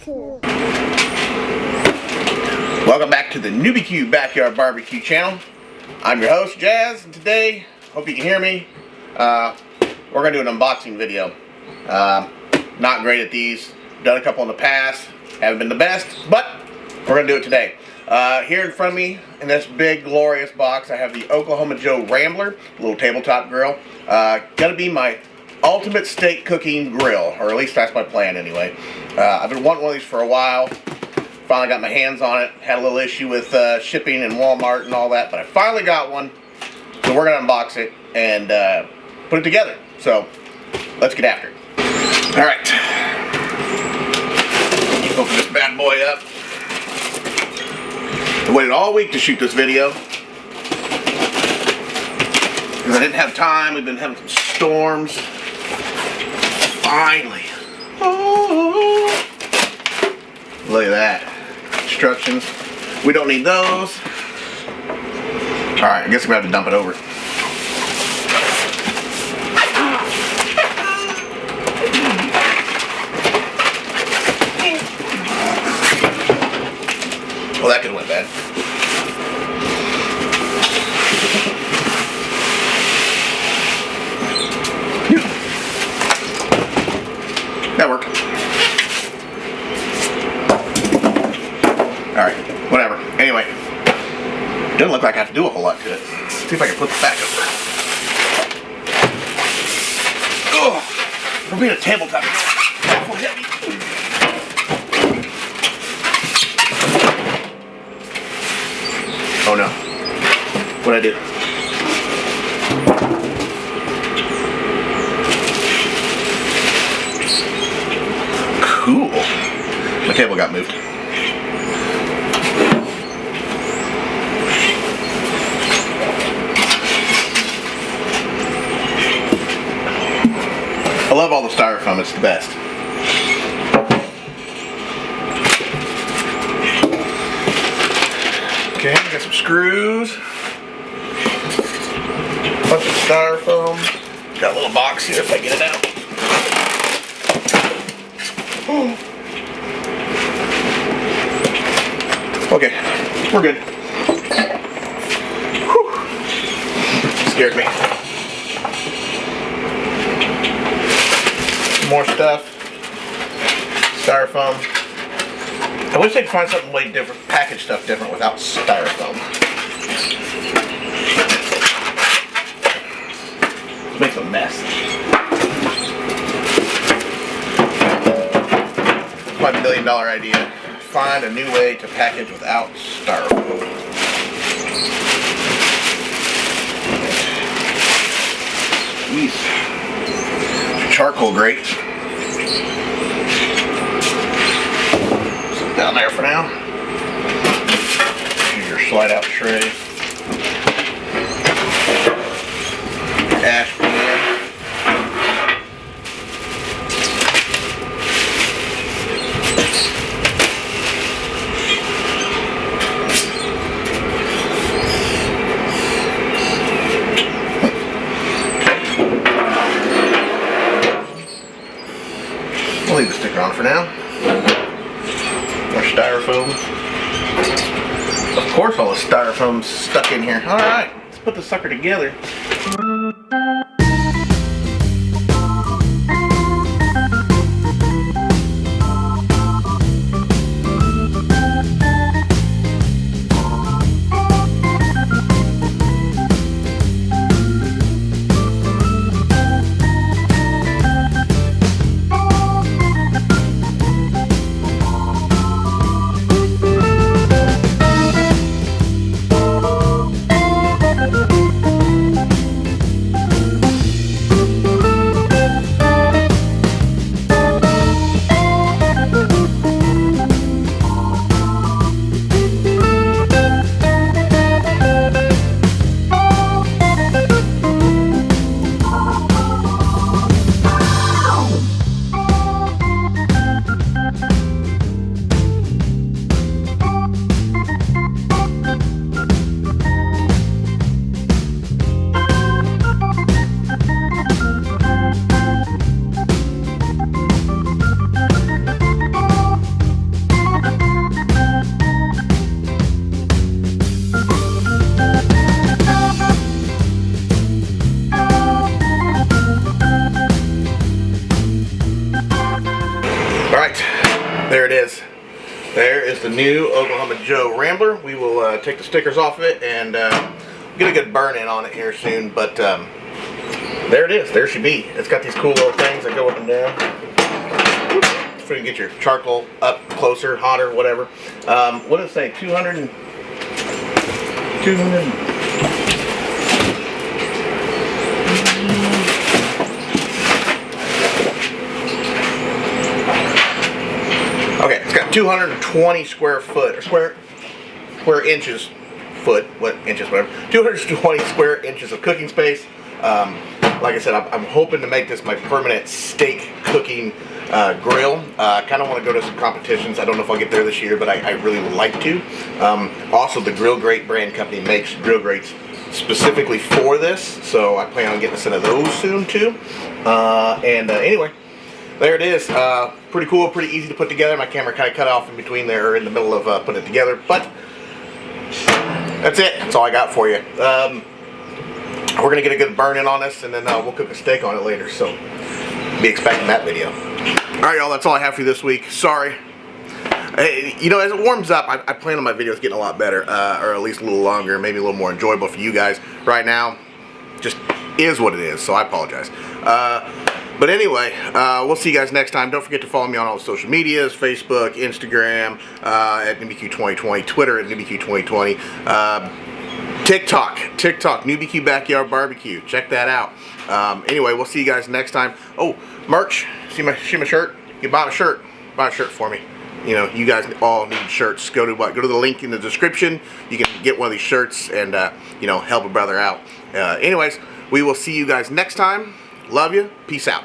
Welcome back to the Newbie Q Backyard Barbecue channel. I'm your host, Jazz, and today, hope you can hear me, we're going to do an unboxing video. Not great at these, done a couple in the past, haven't been the best, but we're going to do it today. Here in front of me, in this big glorious box, I have the Oklahoma Joe Rambler, little tabletop grill. Gonna be my ultimate steak cooking grill, or at least that's my plan anyway. I've been wanting one of these for a while. Finally got my hands on it. Had a little issue with shipping and Walmart and all that, but I finally got one. So we're gonna unbox it and put it together. So let's get after it. All right. Open this bad boy up. I waited all week to shoot this video because I didn't have time. We've been having some storms. Finally. Oh. Look at that. Instructions. We don't need those. Alright, I guess I'm going to have to dump it over. Well, that could have went bad. That worked. Alright, whatever. Anyway, doesn't look like I have to do a whole lot to it. Let's see if I can flip it back over. Oh, for being a tabletop, it's awful heavy. Oh no. What'd I do? Cool. My table got moved. I love all the styrofoam, it's the best. Okay, got some screws. Bunch of styrofoam. Got a little box here if I get it out. Okay, we're good. Whew. Scared me. More stuff. Styrofoam. I wish they'd find something way different, package stuff different without styrofoam. It makes a mess. My $1 million idea. Find a new way to package without styrofoam. Jeez. Charcoal grate. Sit down there for now. Here's your slide out tray. Ash pan. I'll leave the sticker on for now. More styrofoam. Of course all the styrofoam's stuck in here. Alright, let's put the sucker together. the new Oklahoma Joe Rambler. We will take the stickers off of it and get a good burn in on it here soon. But there it is. There should be. It's got these cool little things that go up and down. So you can get your charcoal up closer, hotter, whatever. What did it say? 200. Okay, it's got 220 square inches, whatever. 220 square inches of cooking space. Like I said, I'm hoping to make this my permanent steak cooking grill. I kind of want to go to some competitions. I don't know if I'll get there this year, but I really would like to. Also, the Grill Grate brand company makes grill grates specifically for this, so I plan on getting a set of those soon too. Anyway, there it is. Pretty cool, pretty easy to put together. My camera kind of cut off in between there, or in the middle of putting it together, but that's it. That's all I got for you. We're going to get a good burn in on this, and then we'll cook a steak on it later, so be expecting that video. Alright, y'all, that's all I have for you this week. Sorry. You know, as it warms up, I plan on my videos getting a lot better, or at least a little longer, maybe a little more enjoyable for you guys. Right now, just is what it is, so I apologize. But anyway, we'll see you guys next time. Don't forget to follow me on all the social medias, Facebook, Instagram, at NewBQ2020, Twitter at NewBQ2020, TikTok, NewBQ Backyard Barbecue. Check that out. Anyway, we'll see you guys next time. Oh, merch. See my shirt? You buy a shirt. Buy a shirt for me. You know, you guys all need shirts. Go to the link in the description. You can get one of these shirts and, you know, help a brother out. Anyways, we will see you guys next time. Love you. Peace out.